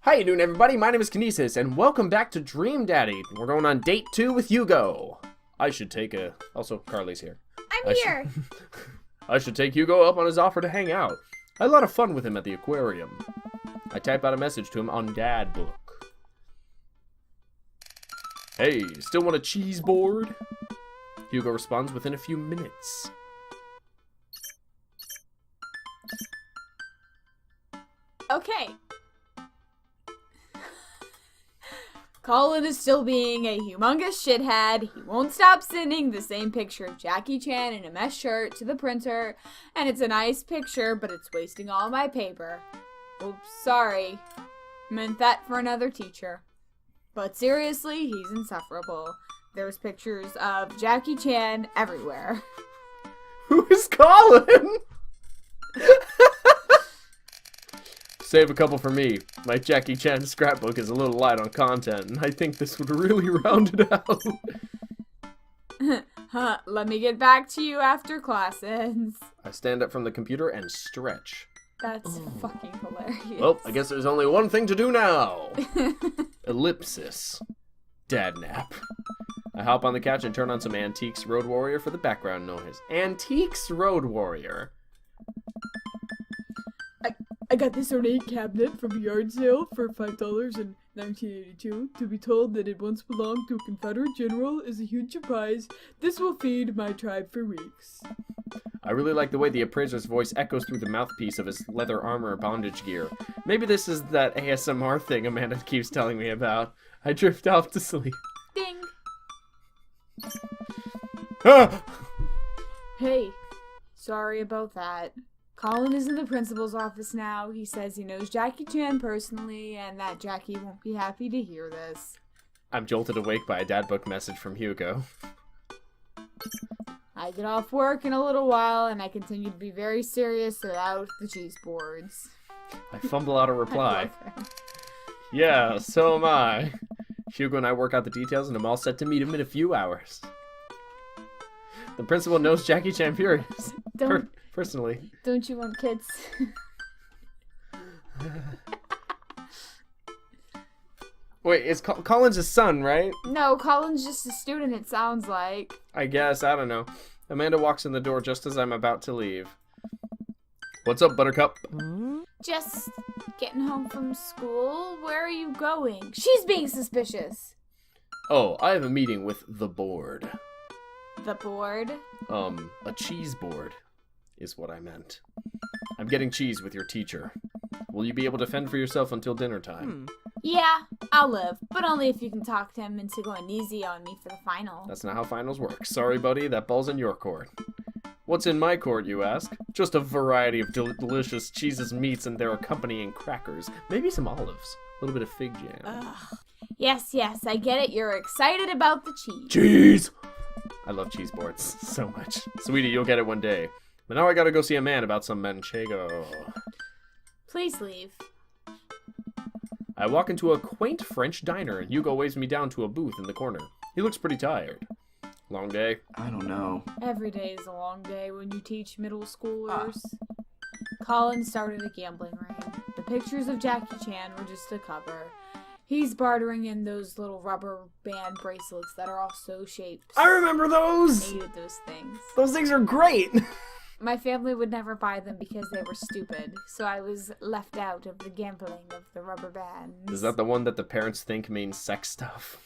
How you doing, everybody? My name is Kinesis, and welcome back to Dream Daddy. We're going on date 2 with Hugo. I should take a... Also, Carly's here. I'm here. I should take Hugo up on his offer to hang out. I had a lot of fun with him at the aquarium. I type out a message to him on Dad Book. Hey, still want a cheese board? Hugo responds within a few minutes. Okay. Colin is still being a humongous shithead. He won't stop sending the same picture of Jackie Chan in a mesh shirt to the printer, and it's a nice picture, but it's wasting all my paper. Oops, sorry. Meant that for another teacher. But seriously, he's insufferable. There's pictures of Jackie Chan everywhere. Who is Colin? Save a couple for me. My Jackie Chan scrapbook is a little light on content, and I think this would really round it out. Let me get back to you after class ends. I stand up from the computer and stretch. That's fucking hilarious. Well, I guess there's only one thing to do now. Ellipsis. Dad nap. I hop on the couch and turn on some Antiques Road Warrior for the background noise. Antiques Road Warrior. I got this ornate cabinet from a yard sale for $5 in 1982. To be told that it once belonged to a Confederate general is a huge surprise. This will feed my tribe for weeks. I really like the way the appraiser's voice echoes through the mouthpiece of his leather armor bondage gear. Maybe this is that ASMR thing Amanda keeps telling me about. I drift off to sleep. Ding! Ah! Hey, sorry about that. Colin is in the principal's office now. He says he knows Jackie Chan personally and that Jackie won't be happy to hear this. I'm jolted awake by a dad book message from Hugo. I get off work in a little while and I continue to be very serious about the cheese boards. I fumble out a reply. I love him. Yeah, so am I. Hugo and I work out the details and I'm all set to meet him in a few hours. The principal knows Jackie Chan furious. Personally. Don't you want kids? Wait, it's Colin's his son, right? No, Colin's just a student, it sounds like. I guess, I don't know. Amanda walks in the door just as I'm about to leave. What's up, Buttercup? Just getting home from school. Where are you going? She's being suspicious. Oh, I have a meeting with the board. The board? A cheese board is what I meant. I'm getting cheese with your teacher. Will you be able to fend for yourself until dinner time? Yeah, I'll live, but only if you can talk him into going easy on me for the final. That's not how finals work. Sorry, buddy, that ball's in your court. What's in my court, you ask? Just a variety of delicious cheeses, meats, and their accompanying crackers. Maybe some olives. A little bit of fig jam. Ugh. Yes, I get it. You're excited about the cheese. Cheese! I love cheese boards so much. Sweetie, you'll get it one day. But now I gotta go see a man about some manchego. Please leave. I walk into a quaint French diner and Hugo waves me down to a booth in the corner. He looks pretty tired. Long day? I don't know. Every day is a long day when you teach middle schoolers. Colin started a gambling ring. The pictures of Jackie Chan were just a cover. He's bartering in those little rubber band bracelets that are also shaped. I remember those! I hated those things. Those things are great! My family would never buy them because they were stupid, so I was left out of the gambling of the rubber bands. Is that the one that the parents think means sex stuff?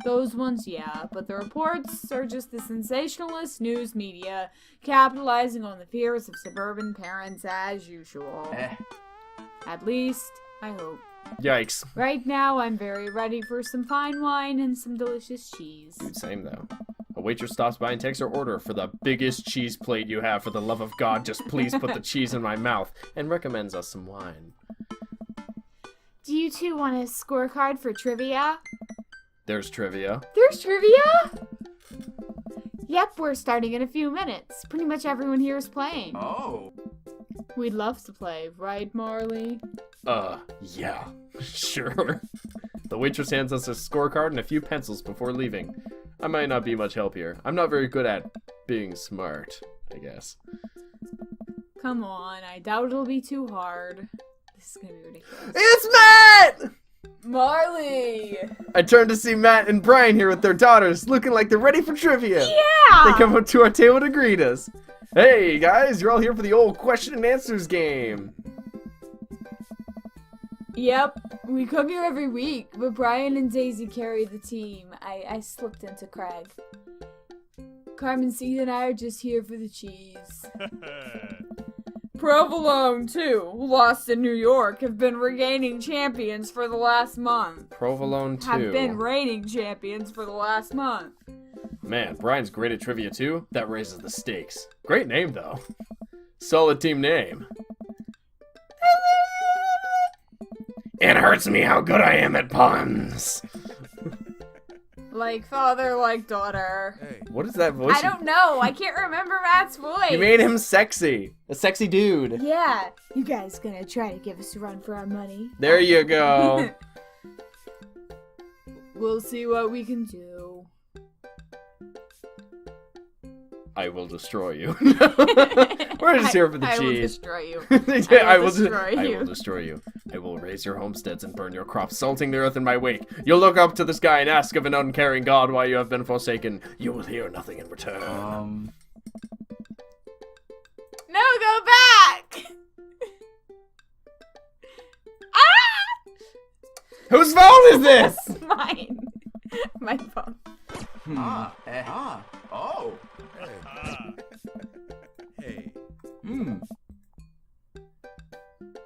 Those ones, yeah, but the reports are just the sensationalist news media capitalizing on the fears of suburban parents as usual. At least, I hope. Yikes. Right now, I'm very ready for some fine wine and some delicious cheese. Dude, same though. A waitress stops by and takes her order for the biggest cheese plate you have. For the love of God, just please put the cheese in my mouth. And recommends us some wine. Do you two want a scorecard for trivia? There's trivia. There's trivia? Yep, we're starting in a few minutes. Pretty much everyone here is playing. Oh. We'd love to play, right, Marley? Yeah. Sure. The waitress hands us a scorecard and a few pencils before leaving. I might not be much help here. I'm not very good at being smart, I guess. Come on, I doubt it'll be too hard. This is gonna be ridiculous. It's Matt! Marley! I turned to see Matt and Brian here with their daughters, looking like they're ready for trivia. Yeah! They come up to our table to greet us. Hey guys, you're all here for the old question and answers game. Yep, we come here every week, but Brian and Daisy carry the team. I slipped into Craig. Carmen Seed and I are just here for the cheese. Provolone, too, lost in New York, have been regaining champions for the last month. Provolone 2. Have been reigning champions for the last month. Man, Brian's great at trivia too. That raises the stakes. Great name though. Solid team name. It hurts me how good I am at puns. Like father, like daughter. Hey. What is that voice? I don't know. I can't remember Matt's voice. You made him sexy. A sexy dude. Yeah. You guys gonna try to give us a run for our money? There you go. We'll see what we can do. I will destroy you. We're just here for the I will cheese. destroy you. I will destroy you. I will destroy you. I will raise your homesteads and burn your crops, salting the earth in my wake. You'll look up to the sky and ask of an uncaring God why you have been forsaken. You will hear nothing in return. No, go back! Ah! Whose phone is this? Mine. My phone. Oh. Hey.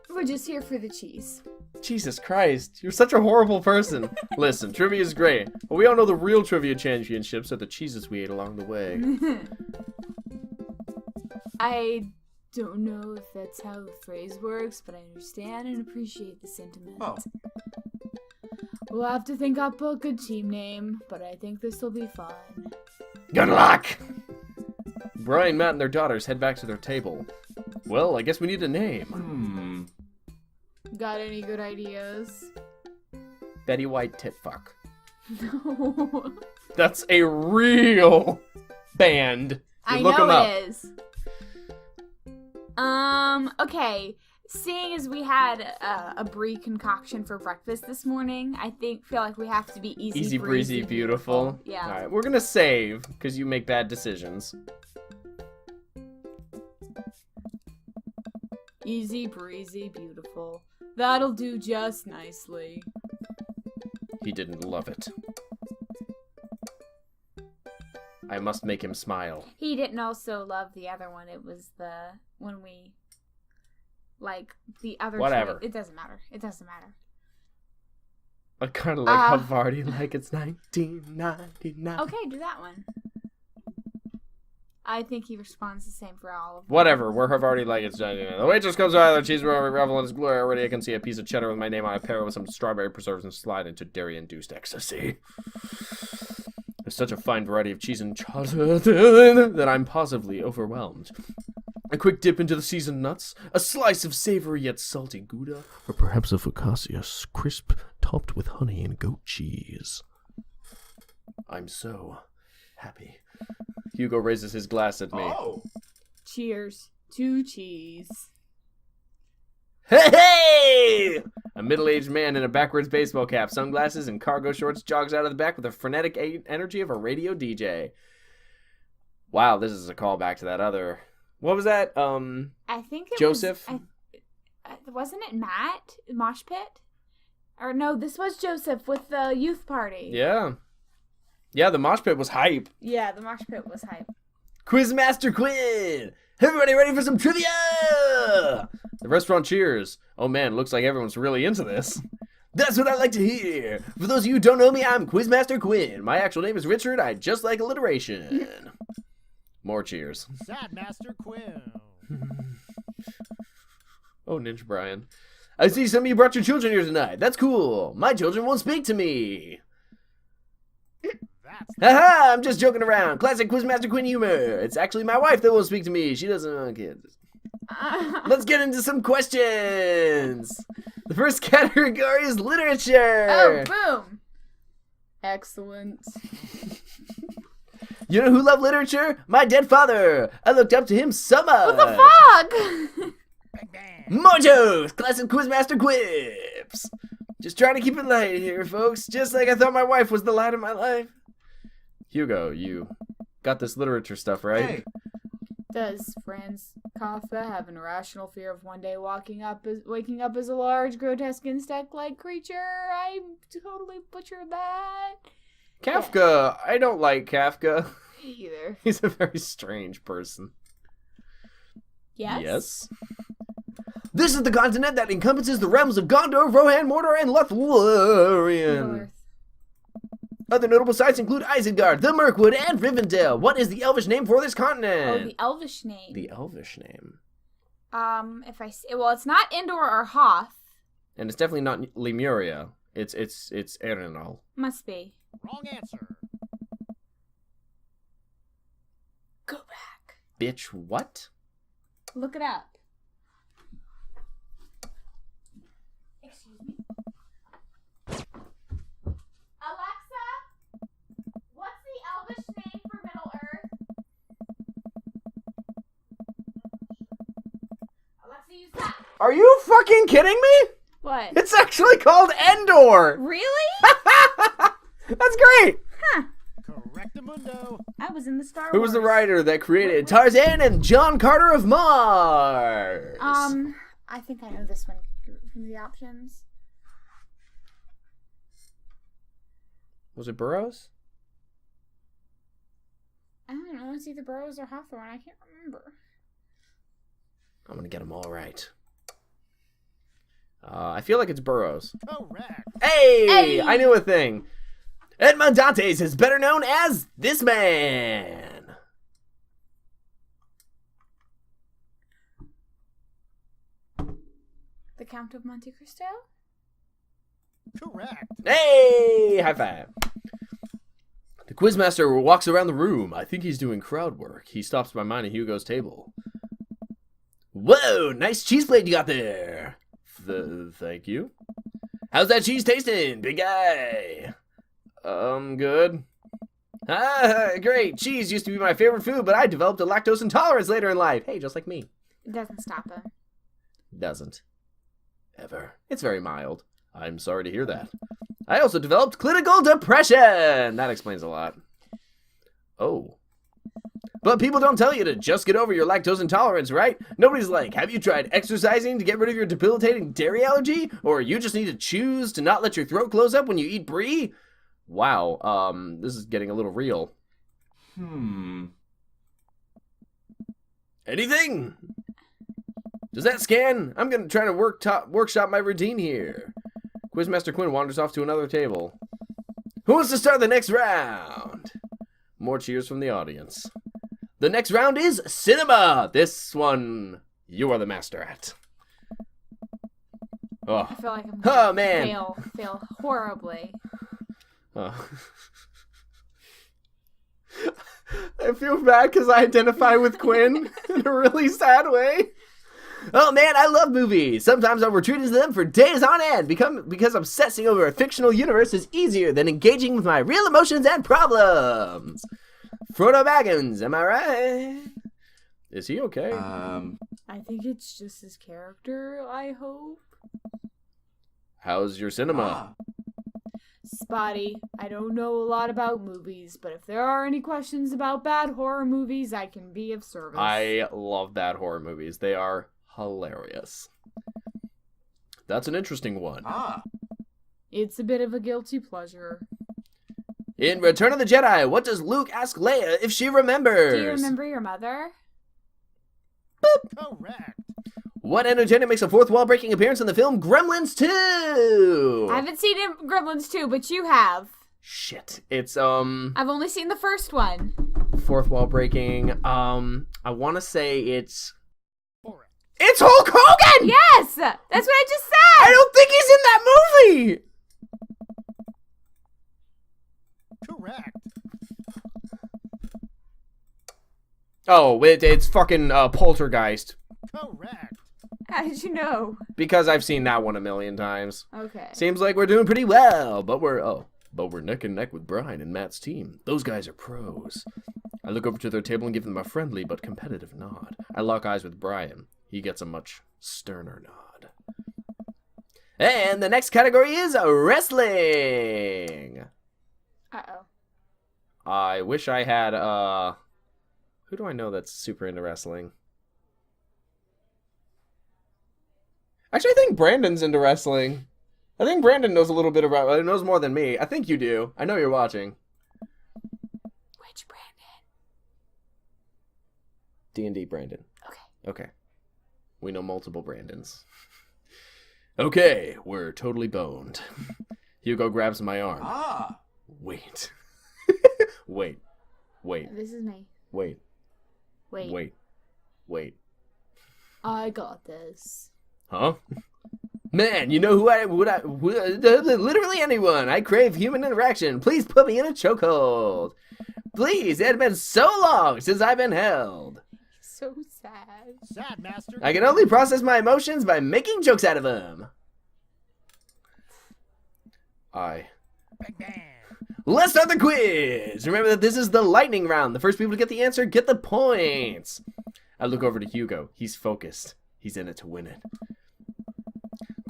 We're just here for the cheese. Jesus Christ, you're such a horrible person. Listen, trivia is great, but we all know the real trivia championships are the cheeses we ate along the way. I don't know if that's how the phrase works, but I understand and appreciate the sentiment. Oh. We'll have to think up a good team name, but I think this will be fun. Good luck! Brian, Matt, and their daughters head back to their table. Well, I guess we need a name. Got any good ideas? Betty White Titfuck. No. That's a real band. I Look 'em know up. it is. Okay. Seeing as we had a brie concoction for breakfast this morning, I feel like we have to be Easy breezy, beautiful. Yeah. All right, we're gonna save because you make bad decisions. Easy breezy, beautiful. That'll do just nicely. He didn't love it. I must make him smile. He didn't also love the other one. It was when we, like, the other Whatever. It doesn't matter. It doesn't matter. I kind of like Havarti like it's 1999. Okay, do that one. I think he responds the same for all of them. Whatever, we're Havarti like it's 1999. The waitress comes by, the cheese roll, revel in its glory. Already I can see a piece of cheddar with my name on it, pair with some strawberry preserves and slide into dairy-induced ecstasy. There's such a fine variety of cheese and cheddar that I'm positively overwhelmed. A quick dip into the seasoned nuts, a slice of savory yet salty Gouda, or perhaps a focaccia crisp topped with honey and goat cheese. I'm so happy. Hugo raises his glass at me. Oh. Cheers to cheese. Hey, hey! A middle-aged man in a backwards baseball cap, sunglasses, and cargo shorts jogs out of the back with the frenetic energy of a radio DJ. Wow, this is a callback to that other... What was that? I think it Joseph? wasn't it Matt? Mosh Pit? Or no, this was Joseph with the youth party. Yeah. Yeah, the mosh pit was hype. Yeah, the Mosh Pit was hype. Quizmaster Quinn! Everybody ready for some trivia? The restaurant cheers. Oh man, looks like everyone's really into this. That's what I like to hear. For those of you who don't know me, I'm Quizmaster Quinn. My actual name is Richard. I just like alliteration. More cheers. SADMASTER QUINN. Oh, Ninja Brian. I see some of you brought your children here tonight. That's cool. My children won't speak to me. Haha, I'm just joking around. Classic Quizmaster Quinn humor. It's actually my wife that won't speak to me. She doesn't want kids. Let's get into some questions. The first category is literature. Oh, boom. Excellent. You know who loved literature? My dead father. I looked up to him so much. What the fuck? More jokes! Classic Quizmaster quips! Just trying to keep it light here, folks. Just like I thought my wife was the light of my life. Hugo, you got this literature stuff, right? Hey. Does Franz Kafka have an irrational fear of one day waking up as a large, grotesque insect-like creature? I totally butchered that. Kafka, I don't like Kafka. Me either. He's a very strange person. Yes? Yes. This is the continent that encompasses the realms of Gondor, Rohan, Mordor, and Lothlorien. Middle-earth. Other notable sites include Isengard, the Mirkwood, and Rivendell. What is the Elvish name for this Oh, continent? the Elvish name. The Elvish name. If I say, well, it's not Endor or Hoth. And it's definitely not Lemuria. It's Erenal. Must be. Wrong answer. Go back. Bitch, what? Look it up. Excuse me. Alexa, what's the Elvish name for Middle Earth? Alexa, use that. Are you fucking kidding me? What? It's actually called Endor! Really? That's great! Huh. Correctamundo. I was in the Star Wars. Who was the writer that created Tarzan and John Carter of Mars? I think I know this one from the options. Was it Burroughs? I don't know. It's either Burroughs or Hawthorne. I can't remember. I'm gonna get them all right. I feel like it's Burroughs. Correct. Hey! I knew a thing. Edmond Dantes is better known as this man. The Count of Monte Cristo? Correct. Hey! High five. The quizmaster walks around the room. I think he's doing crowd work. He stops by mine and Hugo's table. Whoa! Nice cheese plate you got there. Thank you. How's that cheese tasting, big guy? Good. Ah, great. Cheese used to be my favorite food, but I developed a lactose intolerance later in life. Hey, just like me. It doesn't stop him. Doesn't. Ever. It's very mild. I'm sorry to hear that. I also developed clinical depression. That explains a lot. Oh. But people don't tell you to just get over your lactose intolerance, right? Nobody's like, have you tried exercising to get rid of your debilitating dairy allergy? Or you just need to choose to not let your throat close up when you eat brie? Wow, this is getting a little real. Anything? Does that scan? I'm gonna try to workshop my routine here. Quizmaster Quinn wanders off to another table. Who wants to start the next round? More cheers from the audience. The next round is cinema. This one, you are the master at. Oh, I feel like I'm oh man. fail horribly. Oh. I feel bad because I identify with Quinn in a really sad way. Oh man, I love movies. Sometimes I'll retreat into them for days on end because obsessing over a fictional universe is easier than engaging with my real emotions and problems. Frodo Baggins, am I right? Is he okay? I think it's just his character, I hope. How's your cinema? Spotty. I don't know a lot about movies, but if there are any questions about bad horror movies, I can be of service. I love bad horror movies. They are hilarious. That's an interesting one. It's a bit of a guilty pleasure. In Return of the Jedi, what does Luke ask Leia if she remembers? Do you remember your mother? Correct. What entertainer makes a fourth wall breaking appearance in the film Gremlins 2? I haven't seen Gremlins 2, but you have. Shit. It's I've only seen the first one. fourth wall breaking. I want to say it's Correct. It's Hulk Hogan. Yes! That's what I just I said! don't think he's in that movie. Correct. Oh, it's fucking Poltergeist. Correct. How did you know? Because I've seen that one a million times. Okay. Seems like we're doing pretty well, but we're neck and neck with Brian and Matt's team. Those guys are pros. I look over to their table and give them a friendly but competitive nod. I lock eyes with Brian. He gets a much Sternernod. And the next category is wrestling. Uh-oh. I wish I had, who do I know that's super into wrestling? Actually, I think Brandon's into wrestling. I think Brandon knows a little bit about, knows more than me. I think you do. I know you're watching. Which Brandon? D&D Brandon. Okay. Okay. We know multiple Brandons. Okay, we're totally boned. Hugo grabs my arm. Ah. Wait. Wait. This is me. Wait. Wait. I got this. Huh? Man, you know who literally anyone. I crave human interaction. Please put me in a chokehold. Please, it had been so long since I've been held. So sad. SADMASTER. I can only process my emotions by making jokes out of them. Bang, bang. Let's start the quiz. Remember that this is the lightning round. The first people to get the answer get the points. I look over to Hugo. He's focused. He's in it to win it.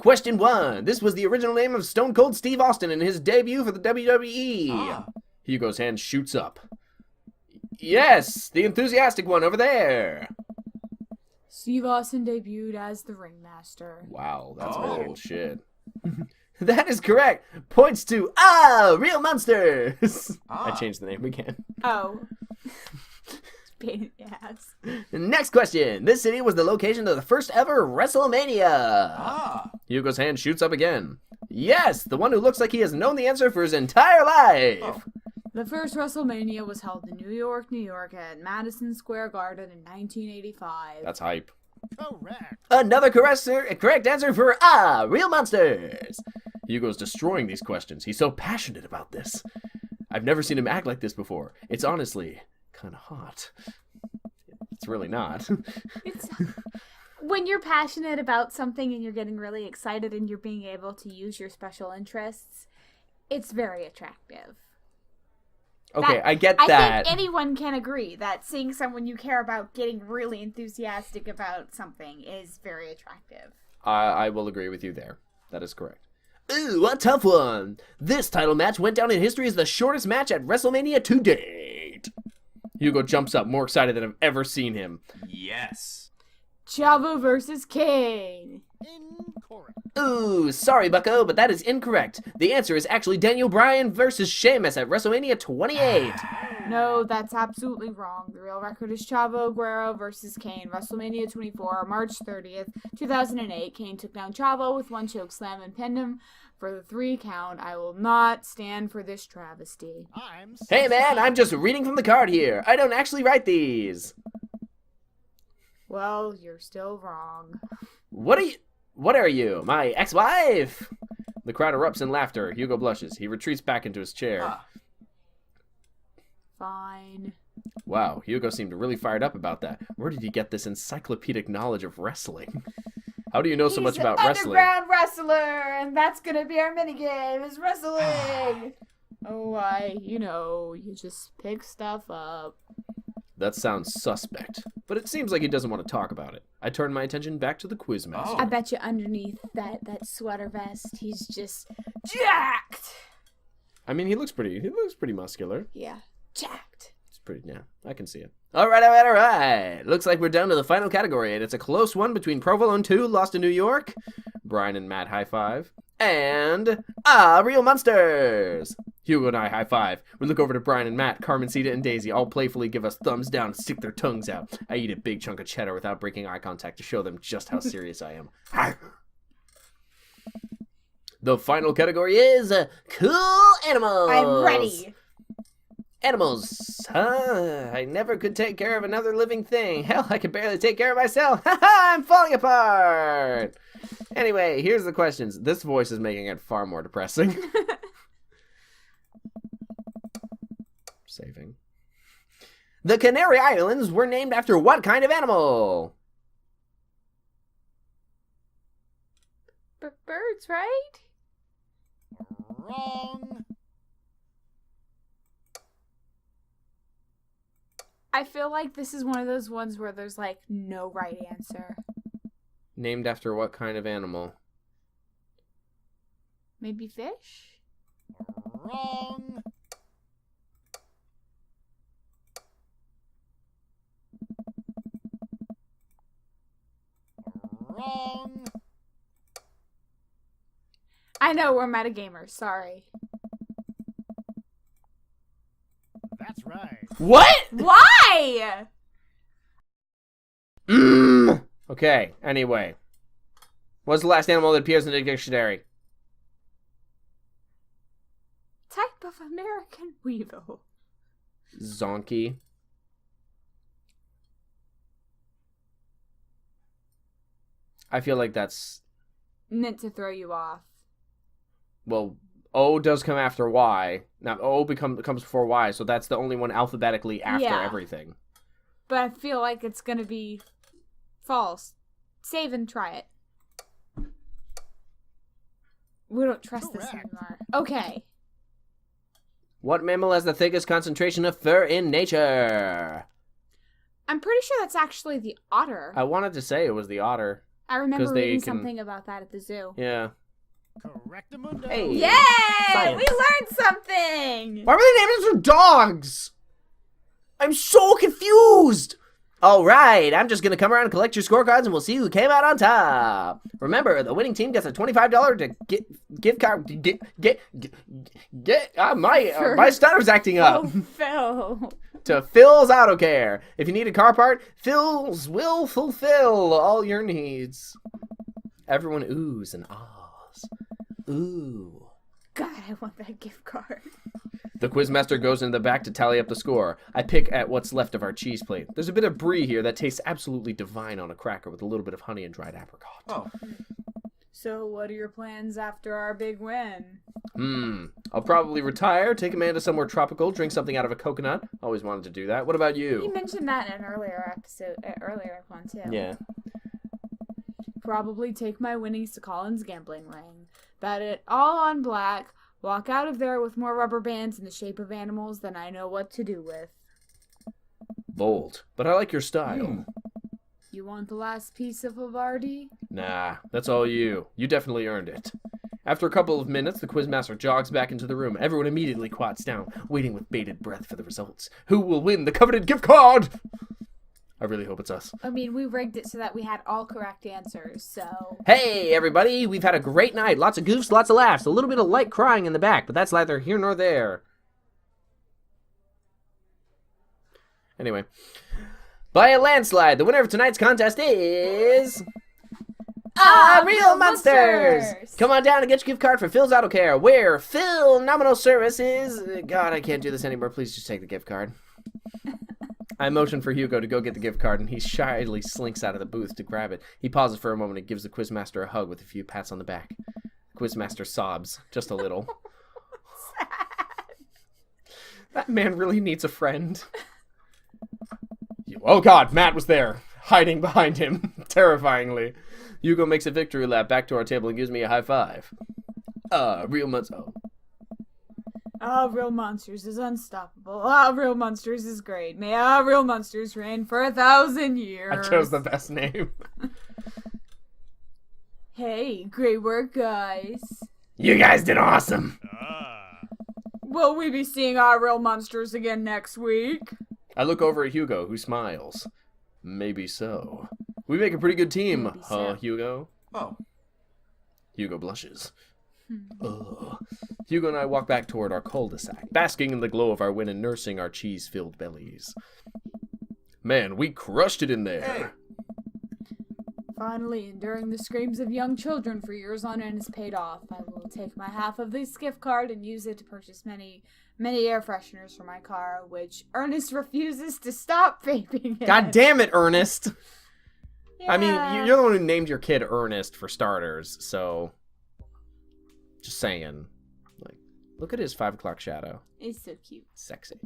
Question 1. This was the original name of Stone Cold Steve Austin in his debut for the WWE. Ah. Hugo's hand shoots up. Yes, the enthusiastic one over there. Steve Austin debuted as the Ringmaster. Wow, that's Oh. old shit. That is correct. Points to Real Monsters. I changed the name again. Oh. Pain in the ass. Next question. This city was the location of the first ever WrestleMania. Ah. Hugo's hand shoots up again. Yes, the one who looks like he has known the answer for his entire life. Oh. The first WrestleMania was held in New York at Madison Square Garden in 1985. That's hype. Correct. Another correct answer for Real Monsters. Hugo's destroying these questions. He's so passionate about this. I've never seen him act like this before. It's honestly kind of hot. It's really not. It's when you're passionate about something and you're getting really excited and you're being able to use your special interests, it's very attractive. Okay, I get I that. think anyone can agree that seeing someone you care about getting really enthusiastic about something is very attractive. I will agree with you there. That is correct. Ooh, a tough one. This title match went down in history as the shortest match at WrestleMania to date. Hugo jumps up, more excited than I've ever seen him. Yes. Chavo versus Kane. Incorrect. Ooh, sorry, bucko, but that is incorrect. The answer is actually Daniel Bryan versus Sheamus at WrestleMania 28. No, that's absolutely wrong. The real record is Chavo Guerrero versus Kane, WrestleMania 24, March 30th, 2008. Kane took down Chavo with one choke slam and pinned him for the 3 count. I will not stand for this travesty. I'm Hey man, I'm just reading from the card here. I don't actually write these. Well, you're still wrong. What are you, my ex-wife? The crowd erupts in laughter. Hugo blushes. He retreats back into his chair. Ah. Fine. Wow, Hugo seemed really fired up about that. Where did he get this encyclopedic knowledge of wrestling? How do you know so much about wrestling? Underground wrestler, and that's gonna be our minigame, is wrestling. You just pick stuff up. That sounds suspect, but it seems like he doesn't want to talk about it. I turn my attention back to the quizmaster. Oh. I bet you underneath that sweater vest, he's just jacked. I mean, he looks pretty muscular. Yeah, jacked. It's pretty, yeah, I can see it. All right. Looks like we're down to the final category, and it's a close one between Provolone 2, Lost in New York, Brian and Matt high five, and Real Monsters. Hugo and I high five. We look over to Brian and Matt, Carmencita and Daisy all playfully give us thumbs down and stick their tongues out. I eat a big chunk of cheddar without breaking eye contact to show them just how serious I am. The final category is cool animals. I'm ready. Animals. I never could take care of another living thing. Hell, I can barely take care of myself. I'm falling apart. Anyway, here's the questions. This voice is making it far more depressing. Saving. The Canary Islands were named after what kind of animal? Birds, right? Wrong. I feel like this is one of those ones where there's like no right answer. Named after what kind of animal? Maybe fish? Wrong. Wrong. I know, we're metagamers. Sorry. That's right. What? Why? Okay, anyway. What's the last animal that appears in the dictionary? Type of American weevil. Zonkey. I feel like that's... Meant to throw you off. Well, O does come after Y. Now, O comes before Y, so that's the only one alphabetically after everything. But I feel like it's gonna be false. Save and try it. We don't trust this Correct. anymore. Okay. What mammal has the thickest concentration of fur in nature? I'm pretty sure that's actually the otter. I wanted to say it was the otter. I remember 'cause they reading can- something about that at the zoo. Yeah. Correctamundo. Hey. Yay! Science. We learned something! Why were they naming them for dogs? I'm so confused! Alright, I'm just gonna come around and collect your scorecards and we'll see who came out on top. Remember, the winning team gets a $25 gift card. My stutter's acting up. Oh, Phil. To Phil's Auto Care. If you need a car part, Phil's will fulfill all your needs. Everyone oohs and ahs. Ooh. God, I want that gift card. The quizmaster goes into the back to tally up the score. I pick at what's left of our cheese plate. There's a bit of brie here that tastes absolutely divine on a cracker with a little bit of honey and dried apricot. Oh, So, what are your plans after our big win? I'll probably retire, take Amanda somewhere tropical, drink something out of a coconut. Always wanted to do that. What about You you? mentioned that in an earlier episode, earlier one too. Yeah. Probably take my winnings to Colin's gambling ring. Bet it all on black. Walk out of there with more rubber bands in the shape of animals than I know what to do with. Bold. But I like your style. You want the last piece of Havarti? Nah, that's all you. You definitely earned it. After a couple of minutes, the quizmaster jogs back into the room. Everyone immediately quiets down, waiting with bated breath for the results. Who will win the coveted gift card? I really hope it's us. I mean, we rigged it so that we had all correct answers, so... Hey, everybody! We've had a great night. Lots of goofs, lots of laughs. A little bit of light crying in the back, but that's neither here nor there. Anyway. By a landslide, the winner of tonight's contest is... Real Monsters! Come on down and get your gift card for Phil's Auto Care, where Phil Nominal Service is... God, I can't do this anymore. Please just take the gift card. I motion for Hugo to go get the gift card, and he shyly slinks out of the booth to grab it. He pauses for a moment and gives the quizmaster a hug with a few pats on the back. The quizmaster sobs, just a little. That man really needs a friend. Oh god, Matt was there, hiding behind him, terrifyingly. Hugo makes a victory lap back to our table and gives me a high five. Real Monsters. Real Monsters is unstoppable. Real Monsters is great. May Real Monsters reign for 1,000 years. I chose the best name. Hey, great work, guys. You guys did awesome. Will we be seeing our Real Monsters again next week? I look over at Hugo, who smiles. Maybe so. We make a pretty good team, Maybe huh, so. Hugo? oh. Hugo blushes. Ugh. Hugo and I walk back toward our cul-de-sac, basking in the glow of our win and nursing our cheese-filled bellies. Man, we crushed it in there. Hey. Finally, enduring the screams of young children for years on end has paid off. I will take my half of this gift card and use it to purchase many air fresheners for my car, which Ernest refuses to stop vaping in. God damn it, Ernest! Yeah. I mean, you're the one who named your kid Ernest for starters, so... Just saying. Like, look at his 5 o'clock shadow. It's so cute. Sexy.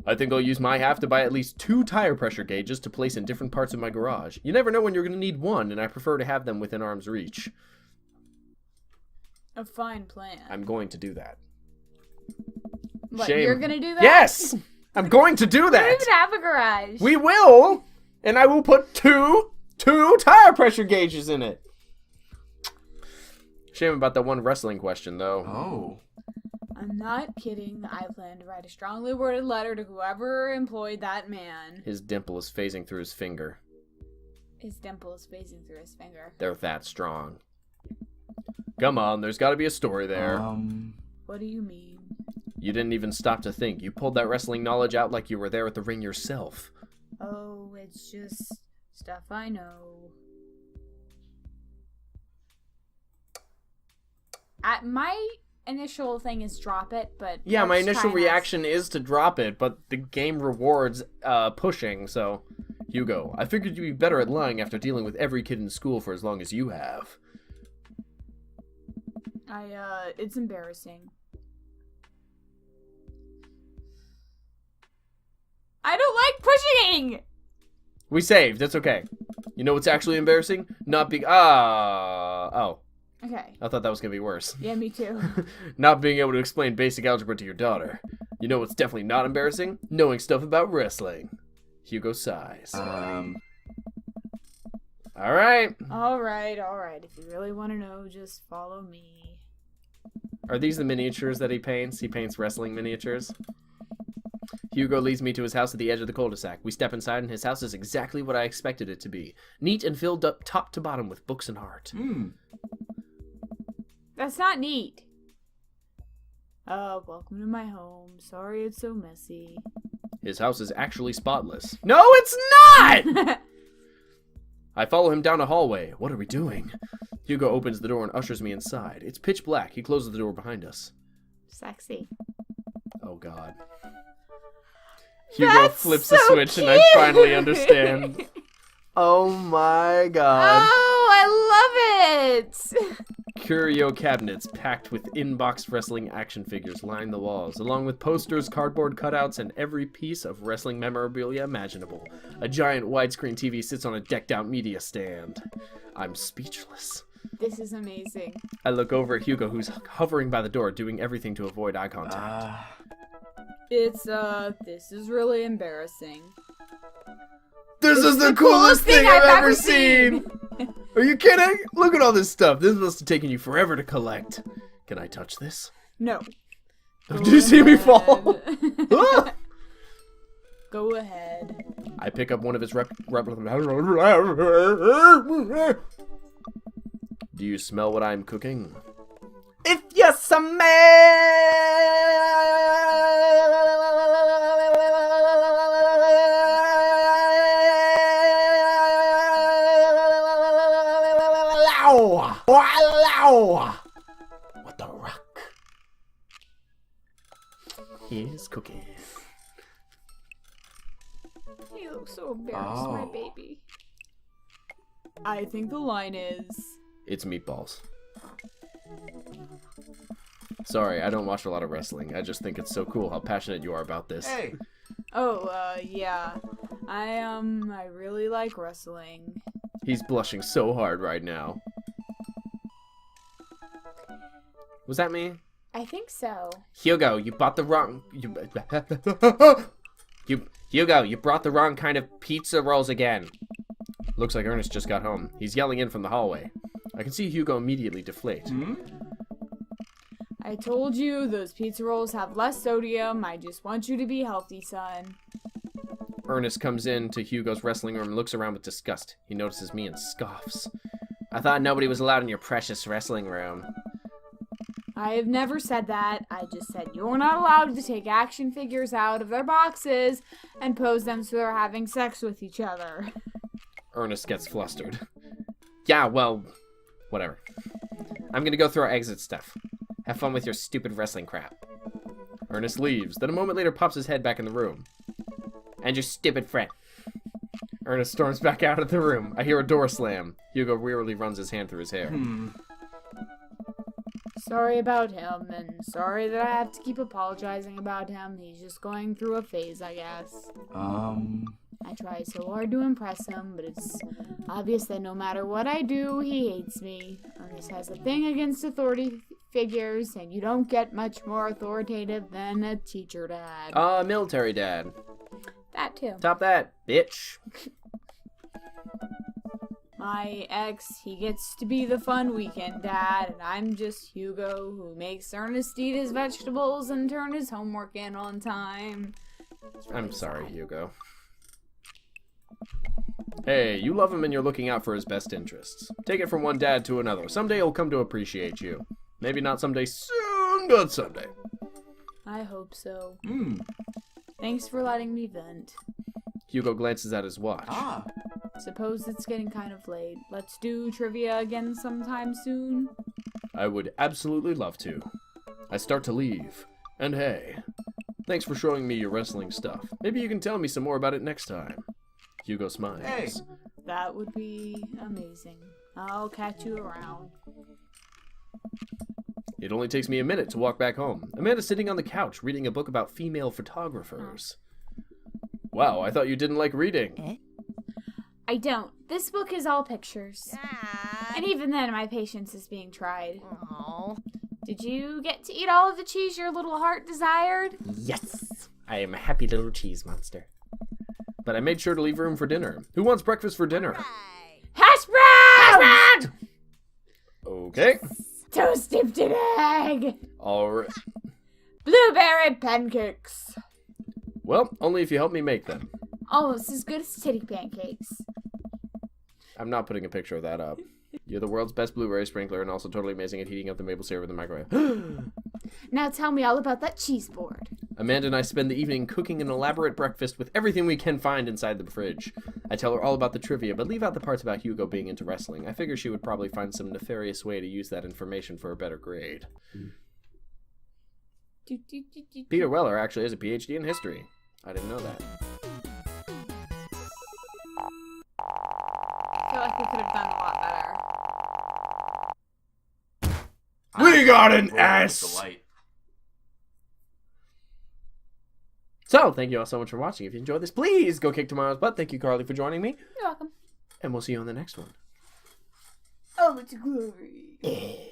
I think I'll use my half to buy at least 2 tire pressure gauges to place in different parts of my garage. You never know when you're going to need one, and I prefer to have them within arm's reach. A fine plan. I'm going to do that. What, Shame. you're gonna do that? Yes! I'm going to do We don't that! even have a garage. We will! And I will put 2 2 tire pressure gauges in it. Shame about that one wrestling question, though. Oh. I'm not kidding. I plan to write a strongly worded letter to whoever employed that man. His dimple is phasing through his finger. His dimple is phasing through his finger. They're that strong. Come on, there's got to be a story there. What do you mean? You didn't even stop to think. You pulled that wrestling knowledge out like you were there at the ring yourself. Oh, it's just stuff I know. My initial thing is drop it, but... Yeah, my let's initial try reaction is to drop it, but the game rewards pushing, so... Hugo, I figured you'd be better at lying after dealing with every kid in school for as long as you have. It's embarrassing. I don't like pushing! We saved, it's okay. You know what's actually embarrassing? Not being... Oh. Okay. I thought that was gonna be worse. Yeah, me too. Not being able to explain basic algebra to your daughter. You know what's definitely not embarrassing? Knowing stuff about wrestling. Hugo sighs. Um. Alright. Alright. If you really want to know, just follow me. Are these the miniatures that he paints? He paints wrestling miniatures. Hugo leads me to his house at the edge of the cul-de-sac. We step inside and his house is exactly what I expected it to be. Neat and filled up top to bottom with books and art. That's not neat. Welcome to my home. Sorry it's so messy. His house is actually spotless. No, it's not! I follow him down a hallway. What are we doing? Hugo opens the door and ushers me inside. It's pitch black. He closes the door behind us. Sexy. Oh, God. Hugo That's flips so the switch cute. and I finally understand. Oh, my God. Oh, I love it! Curio cabinets packed with in-box wrestling action figures line the walls, along with posters, cardboard cutouts, and every piece of wrestling memorabilia imaginable. A giant widescreen TV sits on a decked-out media stand. I'm speechless. This is amazing. I look over at Hugo, who's hovering by the door, doing everything to avoid eye contact. This is really embarrassing. This is the coolest thing I've ever seen! Are you kidding? Look at all this stuff. This must have taken you forever to collect. Can I touch this? No. Did you see me fall? Ah! Go ahead. I pick up one of his Do you smell what I'm cooking? If you What the rock is cooking. You look so embarrassed, my baby. I think the line is... It's meatballs. Sorry, I don't watch a lot of wrestling. I just think it's so cool how passionate you are about this. Hey. Yeah. I really like wrestling. He's blushing so hard right now. Was that me? I think so. Hugo, you bought the wrong... Hugo, you brought the wrong kind of pizza rolls again. Looks like Ernest just got home. He's yelling in from the hallway. I can see Hugo immediately deflate. I told you those pizza rolls have less sodium. I just want you to be healthy, son. Ernest comes into Hugo's wrestling room and looks around with disgust. He notices me and scoffs. I thought nobody was allowed in your precious wrestling room. I have never said that. I just said you're not allowed to take action figures out of their boxes and pose them so they're having sex with each other. Ernest gets flustered. Yeah, well, whatever. I'm gonna go through our exit stuff. Have fun with your stupid wrestling crap. Ernest leaves, then a moment later pops his head back in the room. And your stupid friend. Ernest storms back out of the room. I hear a door slam. Hugo wearily runs his hand through his hair. Sorry about him, and sorry that I have to keep apologizing about him. He's just going through a phase, I guess. I try so hard to impress him, but it's obvious that no matter what I do, he hates me. Ernest has a thing against authority figures, and you don't get much more authoritative than a teacher dad. Military dad. That too. Top that, bitch. My ex, he gets to be the fun weekend dad, and I'm just Hugo, who makes Ernest eat his vegetables and turn his homework in on time. I'm sorry, Hugo. Hey, you love him and you're looking out for his best interests. Take it from one dad to another. Someday he'll come to appreciate you. Maybe not someday soon, but someday. I hope so. Thanks for letting me vent. Hugo glances at his watch. Suppose it's getting kind of late. Let's do trivia again sometime soon. I would absolutely love to. I start to leave. And hey, thanks for showing me your wrestling stuff. Maybe you can tell me some more about it next time. Hugo smiles. Hey. That would be amazing. I'll catch you around. It only takes me a minute to walk back home. Amanda's sitting on the couch reading a book about female photographers. Wow, I thought you didn't like reading. I don't. This book is all pictures. And even then, my patience is being tried. Oh. Did you get to eat all of the cheese your little heart desired? Yes, I am a happy little cheese monster. But I made sure to leave room for dinner. Who wants breakfast for dinner? Hash browns! Okay. Toast dipped in egg! All right. Blueberry pancakes! Well, only if you help me make them. Almost as good as titty pancakes. I'm not putting a picture of that up. You're the world's best blueberry sprinkler and also totally amazing at heating up the maple syrup in the microwave. Now tell me all about that cheese board. Amanda and I spend the evening cooking an elaborate breakfast with everything we can find inside the fridge. I tell her all about the trivia, but leave out the parts about Hugo being into wrestling. I figure she would probably find some nefarious way to use that information for a better grade. Peter Weller actually has a PhD in history. I didn't know that. I feel like we could have done a lot better. We got an S! So, thank you all so much for watching. If you enjoyed this, please go kick tomorrow's butt. Thank you, Carly, for joining me. You're welcome. And we'll see you on the next one. Oh, it's glory.